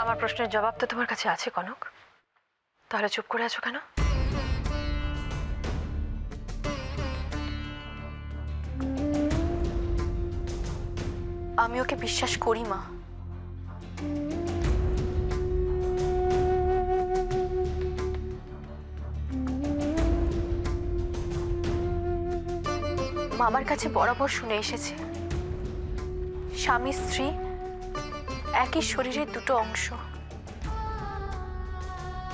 আমার প্রশ্নের জবাব তো তোমার কাছে আছে কনক, তাহলে চুপ করে আছো কেন? আমি ওকে বিশ্বাস করি মা। মামার কাছে বরাবর শুনে এসেছে স্বামী স্ত্রী একই শরীরের দুটো অংশ,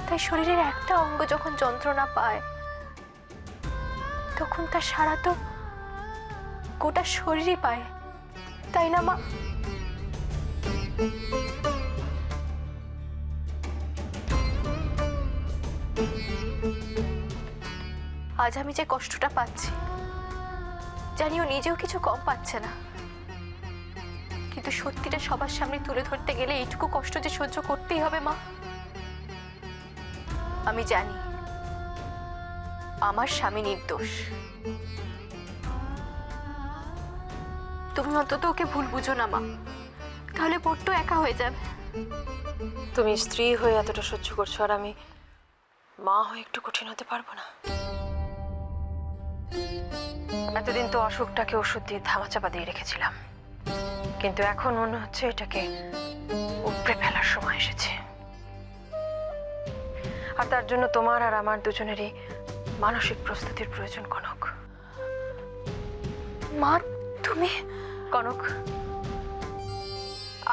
তাই শরীরের একটা অঙ্গ যখন যন্ত্রণা পায় তখন তার সারা তো গোটা শরীরই পায়, তাই না মা? আজ আমি যে কষ্টটা পাচ্ছি জানি ও নিজেও কিছু কম পাচ্ছে না, কিন্তু সত্যিটা সবার সামনে তুলে ধরতে গেলে এইটুকু কষ্ট যে সহ্য করতেই হবে মা। আমি জানি আমার স্বামী নির্দোষ, তুমি অন্তত ওকে ভুল বুঝো না মা, তাহলে বড্ড একা হয়ে যাবে। তুমি স্ত্রী হয়ে এতটা সহ্য করছো, আর আমি মা হয়ে একটু কঠিন হতে পারবো না? এতদিন তো অসুখটাকে ওষুধ দিয়ে ধামাচাপা দিয়ে রেখেছিলাম, কিন্তু এখন মনে হচ্ছে এটাকে উপড়ে ফেলার সময় এসেছে। আর তার জন্য তোমার আর আমার দুজনেরই মানসিক প্রস্তুতির প্রয়োজন কনক। মা তুমি? কনক,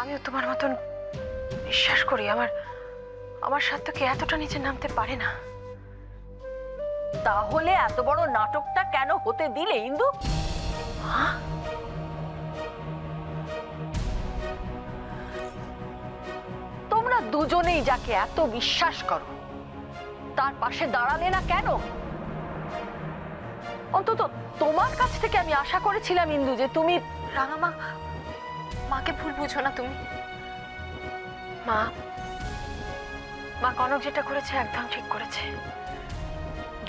আমিও তোমার মতন বিশ্বাস করি আমার সাধ্যকে এতটা নিচে নামতে পারে না। তাহলে এত বড় নাটকটা কেন হতে দিলে ইন্দু? তোমরা দুজনেই যাকে এত বিশ্বাস করো তার পাশে দাঁড়ালে না কেন? অন্তত তোমার কাছ থেকে আমি আশা করেছিলাম ইন্দু যে তুমি। রাঙামা, মাকে ভুল বুঝো না তুমি। মা কনক যেটা করেছে একদম ঠিক করেছে।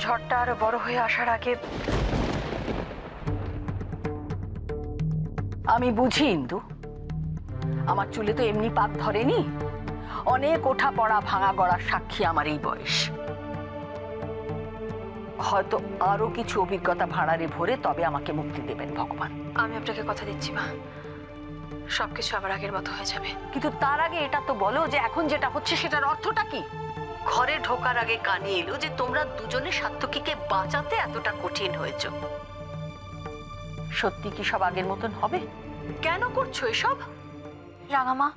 ঝড়টা আরো বড় হয়ে আসার আগে। আমি বুঝি ইন্দু, আমার চুলে তো এমনি পাক ধরেনি, অনেক ওঠা পড়া ভাঙা গড়ার সাক্ষী আমার এই বয়স। হয়তো আরো কিছু অভিজ্ঞতা ভাড়ারে ভরে তবে আমাকে মুক্তি দেবেন ভগবান। আমি আপনাকে কথা দিচ্ছি মা, সবকিছু আবার আগের মতো হয়ে যাবে। কিন্তু তার আগে এটা তো বলো যে এখন যেটা হচ্ছে সেটার অর্থটা কি? ঘরে ঢোকার আগে কানে এলো যে তোমরা দুজনে সাত্তকীকে বাঁচাতে এতটা কঠিন হয়েছ। সত্যি কি সব আগের মতন হবে? কেন করছো এসব? রাঙামা,